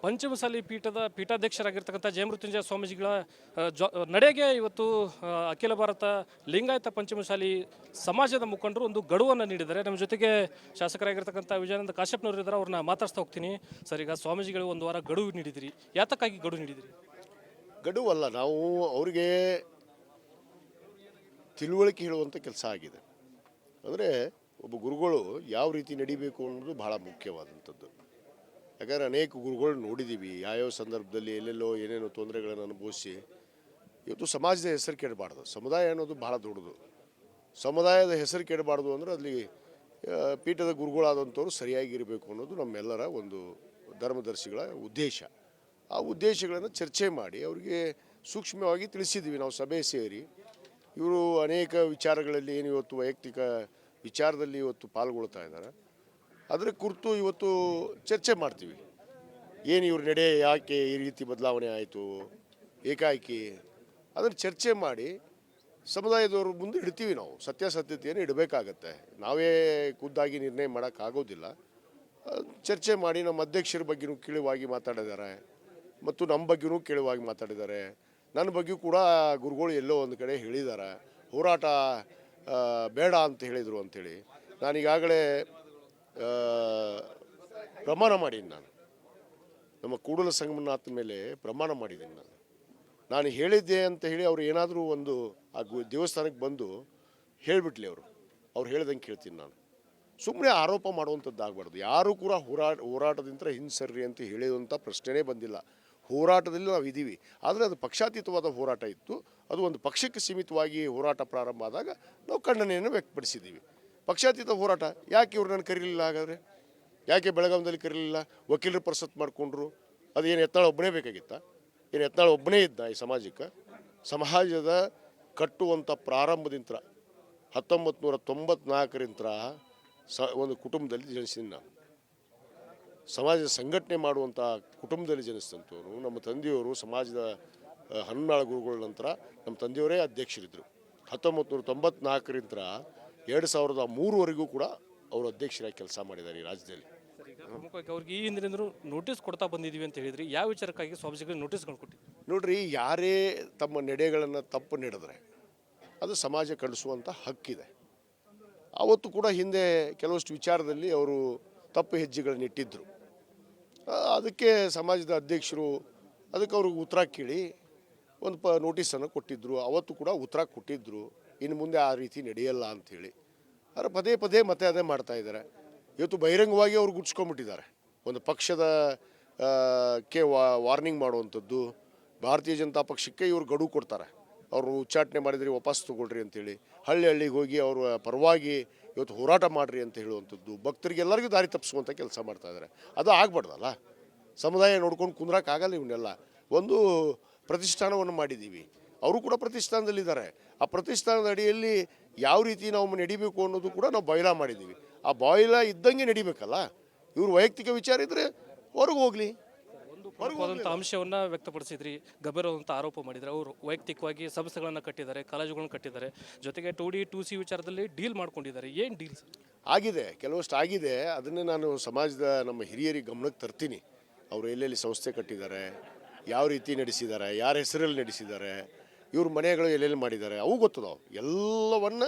ಪಂಚಮಸಾಲಿ ಪೀಠದ ಪೀಠಾಧ್ಯಕ್ಷರಾಗಿರ್ತಕ್ಕಂಥ ಜಯಮೃತ್ಯುಂಜಯ ಸ್ವಾಮೀಜಿಗಳ ನಡೆಗೆ ಇವತ್ತು ಅಖಿಲ ಭಾರತ ಲಿಂಗಾಯತ ಪಂಚಮಸಾಲಿ ಸಮಾಜದ ಮುಖಂಡರು ಒಂದು ಗಡುವನ್ನು ನೀಡಿದ್ದಾರೆ. ನಮ್ಮ ಜೊತೆಗೆ ಶಾಸಕರಾಗಿರ್ತಕ್ಕಂಥ ವಿಜಯಾನಂದ ಕಾಶ್ಯಪ್ನವರು ಇದ್ದಾರೆ, ಅವ್ರನ್ನ ಮಾತಾಡ್ಸ್ತಾ ಹೋಗ್ತೀನಿ. ಸರ್, ಈಗ ಸ್ವಾಮೀಜಿಗಳು ಒಂದು ವಾರ ಗಡುವು ನೀಡಿದಿರಿ, ಯಾತಕ್ಕಾಗಿ ಗಡುವು ನೀಡಿದಿರಿ? ಗಡುವಲ್ಲ, ನಾವು ಅವರಿಗೆ ತಿಳುವಳಿಕೆ ಹೇಳುವಂಥ ಕೆಲಸ ಆಗಿದೆ. ಅಂದರೆ ಒಬ್ಬ ಗುರುಗಳು ಯಾವ ರೀತಿ ನಡಿಬೇಕು ಅನ್ನೋದು ಭಾಳ ಮುಖ್ಯವಾದಂಥದ್ದು. ಯಾಕಂದರೆ ಅನೇಕ ಗುರುಗಳು ನೋಡಿದ್ದೀವಿ, ಯಾವ್ಯಾವ ಸಂದರ್ಭದಲ್ಲಿ ಎಲ್ಲೆಲ್ಲೋ ಏನೇನೋ ತೊಂದರೆಗಳನ್ನು ಅನುಭವಿಸಿ ಇವತ್ತು ಸಮಾಜದ ಹೆಸರು ಕೆಡಬಾರ್ದು. ಸಮುದಾಯ ಅನ್ನೋದು ಭಾಳ ದೊಡ್ಡದು. ಸಮುದಾಯದ ಹೆಸರು ಕೆಡಬಾರ್ದು ಅಂದರೆ ಅಲ್ಲಿ ಪೀಠದ ಗುರುಗಳಾದಂಥವ್ರು ಸರಿಯಾಗಿರಬೇಕು ಅನ್ನೋದು ನಮ್ಮೆಲ್ಲರ ಒಂದು ಧರ್ಮದರ್ಶಿಗಳ ಉದ್ದೇಶ. ಆ ಉದ್ದೇಶಗಳನ್ನು ಚರ್ಚೆ ಮಾಡಿ ಅವರಿಗೆ ಸೂಕ್ಷ್ಮವಾಗಿ ತಿಳಿಸಿದ್ದೀವಿ. ನಾವು ಸಭೆ ಸೇರಿ ಇವರು ಅನೇಕ ವಿಚಾರಗಳಲ್ಲಿ ಏನು ಇವತ್ತು ವೈಯಕ್ತಿಕ ವಿಚಾರದಲ್ಲಿ ಇವತ್ತು ಪಾಲ್ಗೊಳ್ತಾ ಇದ್ದಾರೆ, ಅದರ ಕುರಿತು ಇವತ್ತು ಚರ್ಚೆ ಮಾಡ್ತೀವಿ. ಏನು ಇವ್ರ ನಡೆ ಯಾಕೆ ಈ ರೀತಿ ಬದಲಾವಣೆ ಆಯಿತು ಏಕಾಏಕಿ, ಅದನ್ನು ಚರ್ಚೆ ಮಾಡಿ ಸಮುದಾಯದವರು ಮುಂದೆ ಇಡ್ತೀವಿ. ನಾವು ಸತ್ಯಾಸತ್ಯತೆಯನ್ನು ಇಡಬೇಕಾಗತ್ತೆ. ನಾವೇ ಖುದ್ದಾಗಿ ನಿರ್ಣಯ ಮಾಡೋಕ್ಕಾಗೋದಿಲ್ಲ. ಚರ್ಚೆ ಮಾಡಿ ನಮ್ಮ ಅಧ್ಯಕ್ಷರ ಬಗ್ಗೆನೂ ಕೀಳುವಾಗಿ ಮಾತಾಡಿದ್ದಾರೆ ಮತ್ತು ನಮ್ಮ ಬಗ್ಗೆನೂ ಕೀಳುವಾಗಿ ಮಾತಾಡಿದ್ದಾರೆ. ನನ್ನ ಬಗ್ಗೆಯೂ ಕೂಡ ಗುರುಗಳು ಎಲ್ಲೋ ಒಂದು ಕಡೆ ಹೇಳಿದ್ದಾರೆ, ಹೋರಾಟ ಬೇಡ ಅಂತ ಹೇಳಿದರು ಅಂಥೇಳಿ. ನಾನೀಗಾಗಲೇ ಪ್ರಮಾಣ ಮಾಡೀನಿ. ನಮ್ಮ ಕೂಡಲ ಸಂಗಮನಾಥನ ಮೇಲೆ ಪ್ರಮಾಣ ಮಾಡಿದ್ದೀನಿ. ನಾನು ಹೇಳಿದ್ದೆ ಅಂತ ಹೇಳಿ ಅವ್ರು ಏನಾದರೂ ಒಂದು ಆ ದೇವಸ್ಥಾನಕ್ಕೆ ಬಂದು ಹೇಳಿಬಿಟ್ಲಿ, ಅವ್ರು ಹೇಳ್ದಂಗೆ ಕೇಳ್ತೀನಿ. ನಾನು ಸುಮ್ಮನೆ ಆರೋಪ ಮಾಡುವಂಥದ್ದು ಆಗಬಾರ್ದು. ಯಾರೂ ಕೂಡ ಹೋರಾಟದಿಂದ ಹಿಂಸರ್ರಿ ಅಂತ ಹೇಳುವಂಥ ಪ್ರಶ್ನೆನೇ ಬಂದಿಲ್ಲ. ಹೋರಾಟದಲ್ಲಿ ನಾವು ಇದ್ದೀವಿ, ಆದರೆ ಅದು ಪಕ್ಷಾತೀತವಾದ ಹೋರಾಟ ಇತ್ತು. ಅದು ಒಂದು ಪಕ್ಷಕ್ಕೆ ಸೀಮಿತವಾಗಿ ಹೋರಾಟ ಪ್ರಾರಂಭ ಆದಾಗ ನಾವು ಖಂಡನೆಯನ್ನು ವ್ಯಕ್ತಪಡಿಸಿದ್ದೀವಿ. ಪಕ್ಷಾತೀತ ಹೋರಾಟ ಯಾಕೆ ಇವ್ರು ನಾನು ಕರೀಲಿಲ್ಲ? ಹಾಗಾದರೆ ಯಾಕೆ ಬೆಳಗಾವಿಯಲ್ಲಿ ಕರೀಲಿಲ್ಲ? ವಕೀಲರು ಪರಿಷತ್ ಮಾಡಿಕೊಂಡ್ರು. ಅದೇನು ಯತ್ನಾಳ್ ಒಬ್ಬನೇ ಬೇಕಾಗಿತ್ತ? ಏನು ಯತ್ನಾಳ್ ಒಬ್ಬನೇ ಇದ್ದ ಈ ಸಮಾಜಕ್ಕೆ? ಸಮಾಜದ ಕಟ್ಟುವಂಥ ಪ್ರಾರಂಭದಿಂದ 1994ರಿಂದ ಒಂದು ಕುಟುಂಬದಲ್ಲಿ ಜನಿಸಿದ್ದೀನಿ ನಾನು. ಸಮಾಜದ ಸಂಘಟನೆ ಮಾಡುವಂಥ ಕುಟುಂಬದಲ್ಲಿ ಜನಿಸಿದಂಥವ್ರು. ನಮ್ಮ ತಂದೆಯವರು ಸಮಾಜದ ಹನ್ನಾಳ ಗುರುಗಳ ನಂತರ ನಮ್ಮ ತಂದೆಯವರೇ ಅಧ್ಯಕ್ಷರಿದ್ದರು. 1994ರಿಂದ 2003ವರೆಗೂ ಕೂಡ ಅವರು ಅಧ್ಯಕ್ಷರಾಗಿ ಕೆಲಸ ಮಾಡಿದ್ದಾರೆ ಈ ರಾಜ್ಯದಲ್ಲಿ. ಪ್ರಮುಖವಾಗಿ ಅವ್ರಿಗೆ ಈ ಹಿಂದಿನಿಂದ ನೋಟಿಸ್ ಕೊಡ್ತಾ ಬಂದಿದ್ದೀವಿ ಅಂತ ಹೇಳಿದ್ರಿ, ಯಾವ ವಿಚಾರಕ್ಕಾಗಿ ಸ್ವಾಮೀಜಿಗಳಿಗೆ ನೋಟಿಸ್ಗಳು ಕೊಟ್ಟಿದ್ದೀವಿ? ನೋಡ್ರಿ, ಯಾರೇ ತಮ್ಮ ನಡೆಗಳನ್ನು ತಪ್ಪು ನಡೆದರೆ ಅದು ಸಮಾಜ ಖಂಡಿಸುವಂಥ ಹಕ್ಕಿದೆ. ಅವತ್ತು ಕೂಡ ಹಿಂದೆ ಕೆಲವಷ್ಟು ವಿಚಾರದಲ್ಲಿ ಅವರು ತಪ್ಪು ಹೆಜ್ಜೆಗಳನ್ನು ಇಟ್ಟಿದ್ದರು. ಅದಕ್ಕೆ ಸಮಾಜದ ಅಧ್ಯಕ್ಷರು ಅದಕ್ಕೆ ಅವ್ರಿಗೆ ಉತ್ತರ ಕೇಳಿ ಒಂದು ನೋಟಿಸನ್ನು ಕೊಟ್ಟಿದ್ದರು. ಅವತ್ತು ಕೂಡ ಉತ್ತರ ಕೊಟ್ಟಿದ್ದರು, ಇನ್ನು ಮುಂದೆ ಆ ರೀತಿ ನಡೆಯಲ್ಲ ಅಂಥೇಳಿ. ಆದರೆ ಪದೇ ಪದೇ ಮತ್ತೆ ಅದೇ ಮಾಡ್ತಾಯಿದ್ದಾರೆ. ಇವತ್ತು ಬಹಿರಂಗವಾಗಿ ಅವ್ರು ಗುಡ್ಸ್ಕೊಂಡ್ಬಿಟ್ಟಿದ್ದಾರೆ. ಒಂದು ಪಕ್ಷದ ವಾರ್ನಿಂಗ್ ಮಾಡುವಂಥದ್ದು. ಭಾರತೀಯ ಜನತಾ ಪಕ್ಷಕ್ಕೆ ಇವರು ಗಡುವು ಕೊಡ್ತಾರೆ, ಅವರು ಉಚ್ಚಾಟನೆ ಮಾಡಿದರೆ ವಾಪಸ್ ತೊಗೊಳ್ರಿ ಅಂತೇಳಿ. ಹಳ್ಳಿಗೆ ಹೋಗಿ ಅವರ ಪರವಾಗಿ ಇವತ್ತು ಹೋರಾಟ ಮಾಡಿರಿ ಅಂತ ಹೇಳುವಂಥದ್ದು. ಭಕ್ತರಿಗೆಲ್ಲರಿಗೂ ದಾರಿ ತಪ್ಪಿಸುವಂಥ ಕೆಲಸ ಮಾಡ್ತಾಯಿದ್ದಾರೆ. ಅದು ಆಗಬಾರ್ದಲ್ಲ. ಸಮುದಾಯ ನೋಡ್ಕೊಂಡು ಕುಂದ್ರಕ್ಕಾಗಲ್ಲ. ಇವನ್ನೆಲ್ಲ ಒಂದು ಪ್ರತಿಷ್ಠಾನವನ್ನು ಮಾಡಿದ್ದೀವಿ, ಅವರು ಕೂಡ ಪ್ರತಿಷ್ಠಾನದಲ್ಲಿದ್ದಾರೆ. ಆ ಪ್ರತಿಷ್ಠಾನದ ಅಡಿಯಲ್ಲಿ ಯಾವ ರೀತಿ ನಾವು ನಡಿಬೇಕು ಅನ್ನೋದು ಕೂಡ ನಾವು ಬಾಯ್ಲಾ ಮಾಡಿದ್ದೀವಿ. ಆ ಬಾಯ್ಲಾ ಇದ್ದಂಗೆ ನಡಿಬೇಕಲ್ಲ. ಇವರು ವೈಯಕ್ತಿಕ ವಿಚಾರ ಇದ್ದರೆ ಹೊರಗೆ ಹೋಗಲಿ. ಒಂದು ಅಂಶವನ್ನ ವ್ಯಕ್ತಪಡಿಸಿದ್ರಿ, ಗಂಭೀರವಾದಂಥ ಆರೋಪ ಮಾಡಿದರೆ ಅವರು ವೈಯಕ್ತಿಕವಾಗಿ ಸಂಸ್ಥೆಗಳನ್ನು ಕಟ್ಟಿದ್ದಾರೆ, ಕಾಲೇಜುಗಳನ್ನು ಕಟ್ಟಿದ್ದಾರೆ, ಜೊತೆಗೆ 2D 2C ವಿಚಾರದಲ್ಲಿ ಡೀಲ್ ಮಾಡ್ಕೊಂಡಿದ್ದಾರೆ. ಏನು ಡೀಲ್ ಆಗಿದೆ? ಕೆಲವಷ್ಟು ಆಗಿದೆ. ಅದನ್ನೇ ನಾನು ಸಮಾಜದ ನಮ್ಮ ಹಿರಿಯರಿಗೆ ಗಮನಕ್ಕೆ ತರ್ತೀನಿ. ಅವರು ಎಲ್ಲೆಲ್ಲಿ ಸಂಸ್ಥೆ ಕಟ್ಟಿದ್ದಾರೆ, ಯಾವ ರೀತಿ ನಡೆಸಿದ್ದಾರೆ, ಯಾರ ಹೆಸರಲ್ಲಿ ನಡೆಸಿದ್ದಾರೆ, ಇವ್ರ ಮನೆಗಳು ಎಲ್ಲೆಲ್ಲಿ ಮಾಡಿದ್ದಾರೆ, ಅವು ಗೊತ್ತದಾವು. ಎಲ್ಲವನ್ನ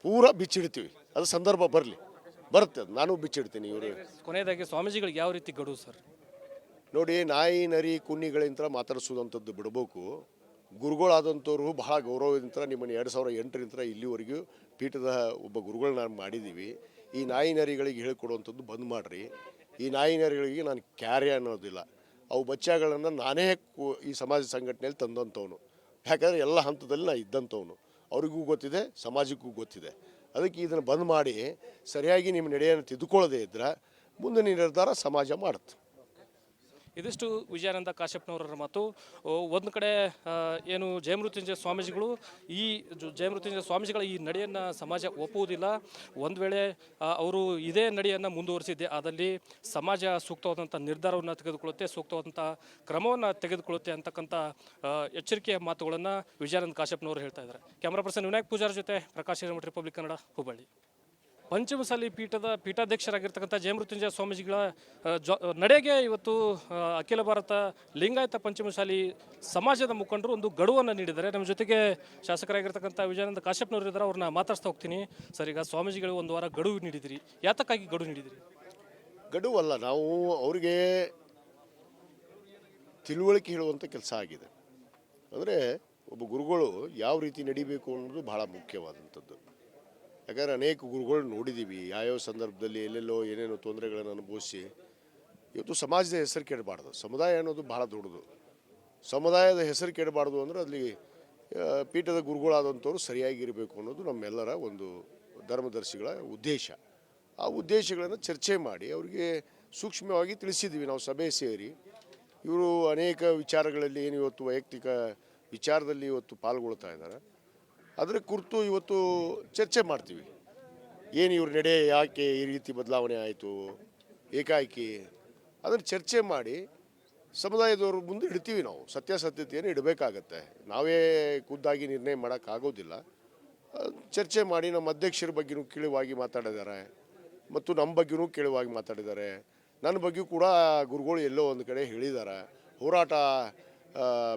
ಪೂರ ಬಿಚ್ಚಿಡ್ತೀವಿ. ಅದು ಸಂದರ್ಭ ಬರುತ್ತೆ, ಅದು ನಾನು ಬಿಚ್ಚಿಡ್ತೀನಿ. ಇವರು ಕೊನೆಯದಾಗಿ ಸ್ವಾಮೀಜಿಗಳಿಗೆ ಯಾವ ರೀತಿ ಗಡುವು ಸರ್? ನೋಡಿ, ನಾಯಿ ನರಿ ಕುನ್ನಿಗಳಿಂದ ಮಾತಾಡಿಸೋದಂಥದ್ದು ಬಿಡಬೇಕು. ಗುರುಗಳಾದಂಥವ್ರು ಬಹಳ ಗೌರವದಿಂದ ನಿಮ್ಮನ್ನು 2008ರಿಂದ ಇಲ್ಲಿವರೆಗೂ ಪೀಠದ ಒಬ್ಬ ಗುರುಗಳನ್ನ ನಾನು ಮಾಡಿದ್ದೀವಿ. ಈ ನಾಯಿ ನರಿಗಳಿಗೆ ಹೇಳಿಕೊಡುವಂಥದ್ದು ಬಂದ್ ಮಾಡಿರಿ. ಈ ನಾಯಿ ನರಿಗಳಿಗೆ ನಾನು ಕ್ಯಾರೆ ಅನ್ನೋದಿಲ್ಲ. ಅವು ಬಚ್ಚಾಗಳನ್ನು ನಾನೇ ಈ ಸಮಾಜ ಸಂಘಟನೆಯಲ್ಲಿ ತಂದಂಥವನು. ಯಾಕಂದರೆ ಎಲ್ಲ ಹಂತದಲ್ಲಿ ನಾನು ಇದ್ದಂಥವನು. ಅವ್ರಿಗೂ ಗೊತ್ತಿದೆ, ಸಮಾಜಕ್ಕೂ ಗೊತ್ತಿದೆ. ಅದಕ್ಕೆ ಇದನ್ನು ಬಂದ್ ಮಾಡಿ ಸರಿಯಾಗಿ ನಿಮ್ಮ ನಡೆಯನ್ನು ತಿದ್ದುಕೊಳ್ಳದೇ ಇದ್ದರೆ ಮುಂದಿನ ನಿರ್ಧಾರ ಸಮಾಜ ಮಾಡುತ್ತೆ. ಇದಿಷ್ಟು ವಿಜಯಾನಂದ ಕಾಶ್ಯಪ್ನವರ ಮಾತು. ಒಂದು ಕಡೆ ಏನು ಜಯಮೃತ್ಯುಂಜಯ ಸ್ವಾಮೀಜಿಗಳು ಜಯಮೃತ್ಯುಂಜಯ ಸ್ವಾಮೀಜಿಗಳ ಈ ನಡೆಯನ್ನು ಸಮಾಜ ಒಪ್ಪುವುದಿಲ್ಲ. ಒಂದು ವೇಳೆ ಅವರು ಇದೇ ನಡೆಯನ್ನು ಮುಂದುವರಿಸಿದ್ದೆ ಆದಲ್ಲಿ ಸಮಾಜ ಸೂಕ್ತವಾದಂಥ ನಿರ್ಧಾರವನ್ನು ತೆಗೆದುಕೊಳ್ಳುತ್ತೆ, ಸೂಕ್ತವಾದಂಥ ಕ್ರಮವನ್ನು ತೆಗೆದುಕೊಳ್ಳುತ್ತೆ ಅಂತಕ್ಕಂಥ ಎಚ್ಚರಿಕೆಯ ಮಾತುಗಳನ್ನು ವಿಜಯಾನಂದ ಕಾಶ್ಯಪ್ನವರು ಹೇಳ್ತಾ ಇದ್ದಾರೆ. ಕ್ಯಾಮ್ರಾ ಪರ್ಸನ್ ವಿನಾಯಕ್ ಪೂಜಾರ್ ಜೊತೆ ಪ್ರಕಾಶ್ ಹಿರೇಮಠ, ರಿಪಬ್ಲಿಕ್ ಕನ್ನಡ, ಹುಬ್ಬಳ್ಳಿ. ಪಂಚಮಸಾಲಿ ಪೀಠದ ಪೀಠಾಧ್ಯಕ್ಷರಾಗಿರ್ತಕ್ಕಂಥ ಜಯಮೃತ್ಯುಂಜಯ ಸ್ವಾಮೀಜಿಗಳ ನಡೆಗೆ ಇವತ್ತು ಅಖಿಲ ಭಾರತ ಲಿಂಗಾಯತ ಪಂಚಮಸಾಲಿ ಸಮಾಜದ ಮುಖಂಡರು ಒಂದು ಗಡುವನ್ನು ನೀಡಿದ್ದಾರೆ. ನಮ್ಮ ಜೊತೆಗೆ ಶಾಸಕರಾಗಿರ್ತಕ್ಕಂಥ ವಿಜಯಾನಂದ ಕಾಶ್ಯಪ್ನವರು ಇದ್ದಾರೆ, ಅವ್ರನ್ನ ಮಾತಾಡ್ಸ್ತಾ ಹೋಗ್ತೀನಿ. ಸರ್, ಈಗ ಸ್ವಾಮೀಜಿಗಳು ಒಂದು ವಾರ ಗಡುವು ನೀಡಿದಿರಿ, ಯಾತಕ್ಕಾಗಿ ಗಡುವು ನೀಡಿದಿರಿ? ಗಡುವಲ್ಲ, ನಾವು ಅವರಿಗೆ ತಿಳುವಳಿಕೆ ಹೇಳುವಂಥ ಕೆಲಸ ಆಗಿದೆ. ಅಂದರೆ ಒಬ್ಬ ಗುರುಗಳು ಯಾವ ರೀತಿ ನಡಿಬೇಕು ಅನ್ನೋದು ಬಹಳ ಮುಖ್ಯವಾದಂಥದ್ದು. ಯಾಕಂದರೆ ಅನೇಕ ಗುರುಗಳು ನೋಡಿದ್ದೀವಿ, ಯಾವ್ಯಾವ ಸಂದರ್ಭದಲ್ಲಿ ಎಲ್ಲೆಲ್ಲೋ ಏನೇನೋ ತೊಂದರೆಗಳನ್ನು ಅನುಭವಿಸಿ ಇವತ್ತು ಸಮಾಜದ ಹೆಸರು ಕೆಡಬಾರ್ದು. ಸಮುದಾಯ ಅನ್ನೋದು ಬಹಳ ದೊಡ್ಡದು. ಸಮುದಾಯದ ಹೆಸರು ಕೆಡಬಾರ್ದು ಅಂದರೆ ಅಲ್ಲಿ ಪೀಠದ ಗುರುಗಳಾದಂಥವ್ರು ಸರಿಯಾಗಿರಬೇಕು ಅನ್ನೋದು ನಮ್ಮೆಲ್ಲರ ಒಂದು ಧರ್ಮದರ್ಶಿಗಳ ಉದ್ದೇಶ. ಆ ಉದ್ದೇಶಗಳನ್ನು ಚರ್ಚೆ ಮಾಡಿ ಅವರಿಗೆ ಸೂಕ್ಷ್ಮವಾಗಿ ತಿಳಿಸಿದ್ವಿ. ನಾವು ಸಭೆ ಸೇರಿ ಇವರು ಅನೇಕ ವಿಚಾರಗಳಲ್ಲಿ ಏನು ಇವತ್ತು ವೈಯಕ್ತಿಕ ವಿಚಾರದಲ್ಲಿ ಇವತ್ತು ಪಾಲ್ಗೊಳ್ತಾ ಇದ್ದಾರೆ, ಅದರ ಕುರಿತು ಇವತ್ತು ಚರ್ಚೆ ಮಾಡ್ತೀವಿ. ಏನು ಇವ್ರ ನಡೆ ಯಾಕೆ ಈ ರೀತಿ ಬದಲಾವಣೆ ಆಯಿತು ಏಕಾಏಕಿ, ಅದನ್ನು ಚರ್ಚೆ ಮಾಡಿ ಸಮುದಾಯದವ್ರ ಮುಂದೆ ಇಡ್ತೀವಿ. ನಾವು ಸತ್ಯಾಸತ್ಯತೆಯನ್ನು ಇಡಬೇಕಾಗತ್ತೆ. ನಾವೇ ಖುದ್ದಾಗಿ ನಿರ್ಣಯ ಮಾಡೋಕ್ಕಾಗೋದಿಲ್ಲ. ಚರ್ಚೆ ಮಾಡಿ ನಮ್ಮ ಅಧ್ಯಕ್ಷರ ಬಗ್ಗೆನೂ ಕೀಳುವಾಗಿ ಮಾತಾಡಿದ್ದಾರೆ ಮತ್ತು ನಮ್ಮ ಬಗ್ಗೆನೂ ಕೀಳುವಾಗಿ ಮಾತಾಡಿದ್ದಾರೆ. ನನ್ನ ಬಗ್ಗೆಯೂ ಕೂಡ ಗುರುಗಳು ಎಲ್ಲೋ ಒಂದು ಕಡೆ ಹೇಳಿದ್ದಾರೆ, ಹೋರಾಟ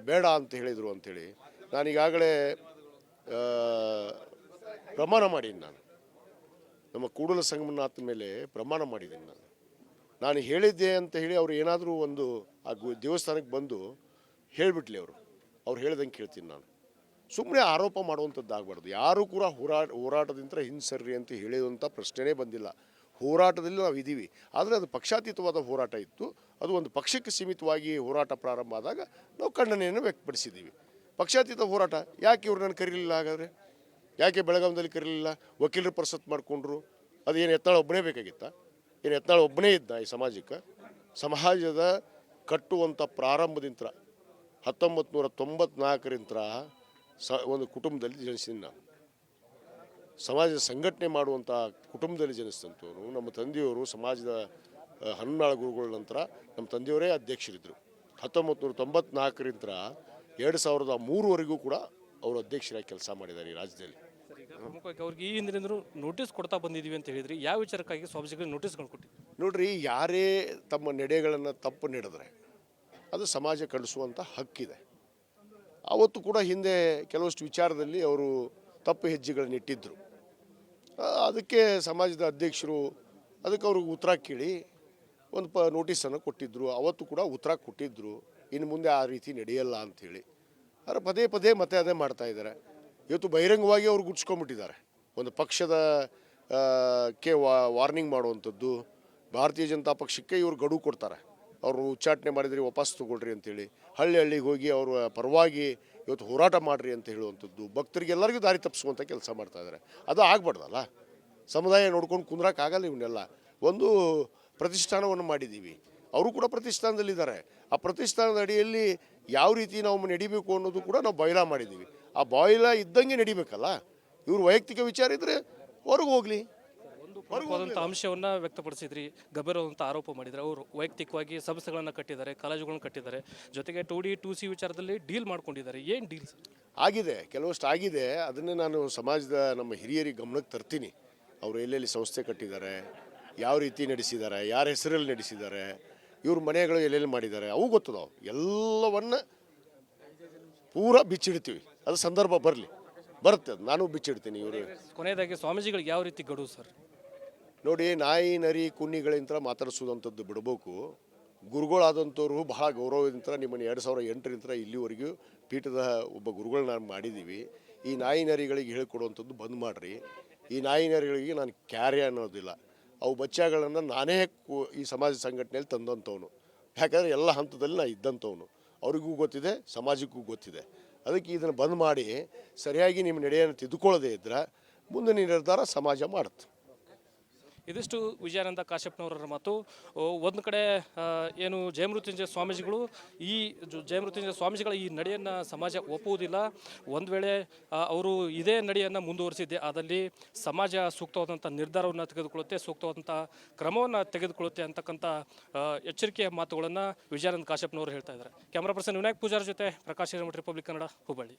ಬೇಡ ಅಂತ ಹೇಳಿದರು ಅಂಥೇಳಿ. ನಾನೀಗಾಗಲೇ ಪ್ರಮಾಣ ಮಾಡೀನಿ. ನಮ್ಮ ಕೂಡಲ ಸಂಗಮನಾಥನ ಮೇಲೆ ಪ್ರಮಾಣ ಮಾಡಿದ್ದೀನಿ. ನಾನು ಹೇಳಿದ್ದೆ ಅಂತ ಹೇಳಿ ಅವರು ಏನಾದರೂ ಒಂದು ಆ ದೇವಸ್ಥಾನಕ್ಕೆ ಬಂದು ಹೇಳಿಬಿಟ್ಲಿ, ಅವ್ರು ಹೇಳ್ದಂಗೆ ಕೇಳ್ತೀನಿ. ನಾನು ಸುಮ್ಮನೆ ಆರೋಪ ಮಾಡುವಂಥದ್ದು ಆಗಬಾರ್ದು. ಯಾರೂ ಕೂಡ ಹೋರಾಟದಿಂದ ಹಿಂಸರ್ರಿ ಅಂತ ಹೇಳುವಂಥ ಪ್ರಶ್ನೆನೇ ಬಂದಿಲ್ಲ. ಹೋರಾಟದಲ್ಲಿ ನಾವು ಇದ್ದೀವಿ, ಆದರೆ ಅದು ಪಕ್ಷಾತೀತವಾದ ಹೋರಾಟ ಇತ್ತು. ಅದು ಒಂದು ಪಕ್ಷಕ್ಕೆ ಸೀಮಿತವಾಗಿ ಹೋರಾಟ ಪ್ರಾರಂಭ ಆದಾಗ ನಾವು ಖಂಡನೆಯನ್ನು ವ್ಯಕ್ತಪಡಿಸಿದ್ದೀವಿ. ಪಕ್ಷಾತೀತ ಹೋರಾಟ ಯಾಕೆ ಇವ್ರನ್ನ ಕರೀಲಿಲ್ಲ? ಹಾಗಾದರೆ ಯಾಕೆ ಬೆಳಗಾವಿಯಲ್ಲಿ ಕರೀಲಿಲ್ಲ? ವಕೀಲರು ಪರಿಷತ್ ಮಾಡಿಕೊಂಡ್ರು. ಅದು ಏನು ಯತ್ನಾಳ್ ಒಬ್ಬನೇ ಬೇಕಾಗಿತ್ತ? ಏನು ಯತ್ನಾಳ್ ಒಬ್ಬನೇ ಇದ್ದ ಈ ಸಮಾಜಕ್ಕೆ? ಸಮಾಜದ ಕಟ್ಟುವಂಥ ಪ್ರಾರಂಭದಿಂದ 1994ರಿಂದ ಒಂದು ಕುಟುಂಬದಲ್ಲಿ ಜನಿಸಿದ್ದೀನಿ ನಾನು. ಸಮಾಜದ ಸಂಘಟನೆ ಮಾಡುವಂಥ ಕುಟುಂಬದಲ್ಲಿ ಜನಿಸಿದಂಥವ್ರು. ನಮ್ಮ ತಂದೆಯವರು ಸಮಾಜದ ಹನ್ನಾಳ ಗುರುಗಳ ನಂತರ ನಮ್ಮ ತಂದೆಯವರೇ ಅಧ್ಯಕ್ಷರಿದ್ದರು. 1994ರಿಂದ 2003ವರೆಗೂ ಕೂಡ ಅವರು ಅಧ್ಯಕ್ಷರಾಗಿ ಕೆಲಸ ಮಾಡಿದ್ದಾರೆ ಈ ರಾಜ್ಯದಲ್ಲಿ. ಪ್ರಮುಖವಾಗಿ ಅವ್ರಿಗೆ ಈ ಹಿಂದಿನಿಂದ ನೋಟಿಸ್ ಕೊಡ್ತಾ ಬಂದಿದ್ದೀವಿ ಅಂತ ಹೇಳಿದ್ರಿ. ಯಾವ ವಿಚಾರಕ್ಕಾಗಿ ಸ್ವಾಮೀಜಿಗಳು ನೋಟಿಸ್ಗಳು ಕೊಟ್ಟಿದ್ರು? ನೋಡ್ರಿ, ಯಾರೇ ತಮ್ಮ ನಡೆಗಳನ್ನು ತಪ್ಪು ನಡೆದರೆ ಅದು ಸಮಾಜ ಖಂಡಿಸುವಂಥ ಹಕ್ಕಿದೆ. ಅವತ್ತು ಕೂಡ ಹಿಂದೆ ಕೆಲವಷ್ಟು ವಿಚಾರದಲ್ಲಿ ಅವರು ತಪ್ಪು ಹೆಜ್ಜೆಗಳನ್ನು ಇಟ್ಟಿದ್ದರು. ಅದಕ್ಕೆ ಸಮಾಜದ ಅಧ್ಯಕ್ಷರು ಅದಕ್ಕೆ ಅವ್ರಿಗೆ ಉತ್ತರ ಕೇಳಿ ಒಂದು ನೋಟಿಸನ್ನು ಕೊಟ್ಟಿದ್ದರು. ಅವತ್ತು ಕೂಡ ಉತ್ತರ ಕೊಟ್ಟಿದ್ದರು, ಇನ್ನು ಮುಂದೆ ಆ ರೀತಿ ನಡೆಯಲ್ಲ ಅಂಥೇಳಿ. ಆದರೆ ಪದೇ ಪದೇ ಮತ್ತೆ ಅದೇ ಮಾಡ್ತಾಯಿದ್ದಾರೆ. ಇವತ್ತು ಬಹಿರಂಗವಾಗಿ ಅವ್ರು ಗುಡ್ಸ್ಕೊಂಡ್ಬಿಟ್ಟಿದ್ದಾರೆ. ಒಂದು ಪಕ್ಷದ ವಾರ್ನಿಂಗ್ ಮಾಡುವಂಥದ್ದು. ಭಾರತೀಯ ಜನತಾ ಪಕ್ಷಕ್ಕೆ ಇವರು ಗಡುವು ಕೊಡ್ತಾರೆ. ಅವರು ಉಚ್ಚಾಟನೆ ಮಾಡಿದರೆ ವಾಪಸ್ ತೊಗೊಳ್ರಿ ಅಂತೇಳಿ ಹಳ್ಳಿಗೆ ಹೋಗಿ ಅವರ ಪರವಾಗಿ ಇವತ್ತು ಹೋರಾಟ ಮಾಡಿರಿ ಅಂತ ಹೇಳುವಂಥದ್ದು. ಭಕ್ತರಿಗೆಲ್ಲರಿಗೂ ದಾರಿ ತಪ್ಪಿಸುವಂಥ ಕೆಲಸ ಮಾಡ್ತಾಯಿದ್ದಾರೆ. ಅದು ಆಗಬಾರ್ದಲ್ಲ. ಸಮುದಾಯ ನೋಡ್ಕೊಂಡು ಕುಂದ್ರಕ್ಕಾಗಲ್ಲ. ಇವನ್ನೆಲ್ಲ ಒಂದು ಪ್ರತಿಷ್ಠಾನವನ್ನು ಮಾಡಿದ್ದೀವಿ, ಅವರು ಕೂಡ ಪ್ರತಿಷ್ಠಾನದಲ್ಲಿದ್ದಾರೆ. ಆ ಪ್ರತಿಷ್ಠಾನದ ಅಡಿಯಲ್ಲಿ ಯಾವ ರೀತಿ ನಾವು ನಡಿಬೇಕು ಅನ್ನೋದು ಕೂಡ ನಾವು ಬಾಯ್ಲಾ ಮಾಡಿದ್ದೀವಿ. ಆ ಬಾಯ್ಲಾ ಇದ್ದಂಗೆ ನಡಿಬೇಕಲ್ಲ. ಇವ್ರ ವೈಯಕ್ತಿಕ ವಿಚಾರ ಇದ್ದರೆ ಹೊರಗೆ ಹೋಗಲಿ. ಪ್ರಮುಖವಾದಂಥ ಅಂಶವನ್ನು ವ್ಯಕ್ತಪಡಿಸಿದ್ರಿ. ಗಂಭೀರವಾದಂಥ ಆರೋಪ ಮಾಡಿದರೆ ಅವರು ವೈಯಕ್ತಿಕವಾಗಿ ಸಂಸ್ಥೆಗಳನ್ನು ಕಟ್ಟಿದ್ದಾರೆ, ಕಾಲೇಜುಗಳನ್ನು ಕಟ್ಟಿದ್ದಾರೆ, ಜೊತೆಗೆ 2D 2C ವಿಚಾರದಲ್ಲಿ ಡೀಲ್ ಮಾಡ್ಕೊಂಡಿದ್ದಾರೆ. ಏನು ಡೀಲ್ ಆಗಿದೆ? ಕೆಲವಷ್ಟು ಆಗಿದೆ. ಅದನ್ನೇ ನಾನು ಸಮಾಜದ ನಮ್ಮ ಹಿರಿಯರಿಗೆ ಗಮನಕ್ಕೆ ತರ್ತೀನಿ. ಅವರು ಎಲ್ಲೆಲ್ಲಿ ಸಂಸ್ಥೆ ಕಟ್ಟಿದ್ದಾರೆ, ಯಾವ ರೀತಿ ನಡೆಸಿದ್ದಾರೆ, ಯಾರ ಹೆಸರಲ್ಲಿ ನಡೆಸಿದ್ದಾರೆ, ಇವ್ರ ಮನೆಗಳು ಎಲ್ಲೆಲ್ಲಿ ಮಾಡಿದ್ದಾರೆ, ಅವು ಗೊತ್ತದಾವು. ಎಲ್ಲವನ್ನ ಪೂರ ಬಿಚ್ಚಿಡ್ತೀವಿ. ಅದು ಸಂದರ್ಭ ಬರುತ್ತೆ, ಅದು ನಾನು ಬಿಚ್ಚಿಡ್ತೀನಿ. ಇವರು ಕೊನೆಯದಾಗಿ ಸ್ವಾಮೀಜಿಗಳಿಗೆ ಯಾವ ರೀತಿ ಗಡುವು ಸರ್? ನೋಡಿ, ನಾಯಿ ನರಿ ಕುನ್ನಿಗಳಿಂದ ಮಾತಾಡಿಸೋದಂಥದ್ದು ಬಿಡಬೇಕು. ಗುರುಗಳಾದಂಥವ್ರು ಬಹಳ ಗೌರವದಿಂದ ನಿಮ್ಮನ್ನು 2008ರಿಂದ ಇಲ್ಲಿವರೆಗೂ ಪೀಠದ ಒಬ್ಬ ಗುರುಗಳನ್ನ ಮಾಡಿದ್ದೀವಿ. ಈ ನಾಯಿ ನರಿಗಳಿಗೆ ಹೇಳಿಕೊಡುವಂಥದ್ದು ಬಂದ್ ಮಾಡಿರಿ. ಈ ನಾಯಿ ನರಿಗಳಿಗೆ ನಾನು ಕ್ಯಾರೆ ಅನ್ನೋದಿಲ್ಲ. ಅವು ಬಚ್ಚಾಗಳನ್ನು ನಾನೇ ಈ ಸಮಾಜ ಸಂಘಟನೆಯಲ್ಲಿ ತಂದಂಥವನು. ಯಾಕಂದರೆ ಎಲ್ಲ ಹಂತದಲ್ಲಿ ನಾನು ಇದ್ದಂಥವನು. ಅವ್ರಿಗೂ ಗೊತ್ತಿದೆ, ಸಮಾಜಕ್ಕೂ ಗೊತ್ತಿದೆ. ಅದಕ್ಕೆ ಇದನ್ನು ಬಂದ್ ಮಾಡಿ ಸರಿಯಾಗಿ ನಿಮ್ಮ ನಡೆಯನ್ನು ತಿದ್ದುಕೊಳ್ಳದೇ ಇದ್ದರೆ ಮುಂದಿನ ನಿರ್ಧಾರ ಸಮಾಜ ಮಾಡುತ್ತೆ. ಇದಿಷ್ಟು ವಿಜಯಾನಂದ ಕಾಶ್ಯಪ್ನವರ ಮಾತು. ಒಂದು ಕಡೆ ಏನು ಜಯಮೃತ್ಯುಂಜಯ ಸ್ವಾಮೀಜಿಗಳು ಜಯಮೃತ್ಯುಂಜಯ ಸ್ವಾಮೀಜಿಗಳ ಈ ನಡೆಯನ್ನು ಸಮಾಜ ಒಪ್ಪುವುದಿಲ್ಲ. ಒಂದು ವೇಳೆ ಅವರು ಇದೇ ನಡೆಯನ್ನು ಮುಂದುವರಿಸಿದ್ದೆ ಆದಲ್ಲಿ ಸಮಾಜ ಸೂಕ್ತವಾದಂಥ ನಿರ್ಧಾರವನ್ನು ತೆಗೆದುಕೊಳ್ಳುತ್ತೆ, ಸೂಕ್ತವಾದಂಥ ಕ್ರಮವನ್ನು ತೆಗೆದುಕೊಳ್ಳುತ್ತೆ ಅಂತಕ್ಕಂಥ ಎಚ್ಚರಿಕೆಯ ಮಾತುಗಳನ್ನು ವಿಜಯಾನಂದ ಕಾಶ್ಯಪ್ನವರು ಹೇಳ್ತಾ ಇದ್ದಾರೆ. ಕ್ಯಾಮ್ರಾ ಪರ್ಸನ್ ವಿನಾಯಕ್ ಪೂಜಾರ್ ಜೊತೆ ಪ್ರಕಾಶ್ ಹಿರೇಮಠ, ರಿಪಬ್ಲಿಕ್ ಕನ್ನಡ, ಹುಬ್ಬಳ್ಳಿ.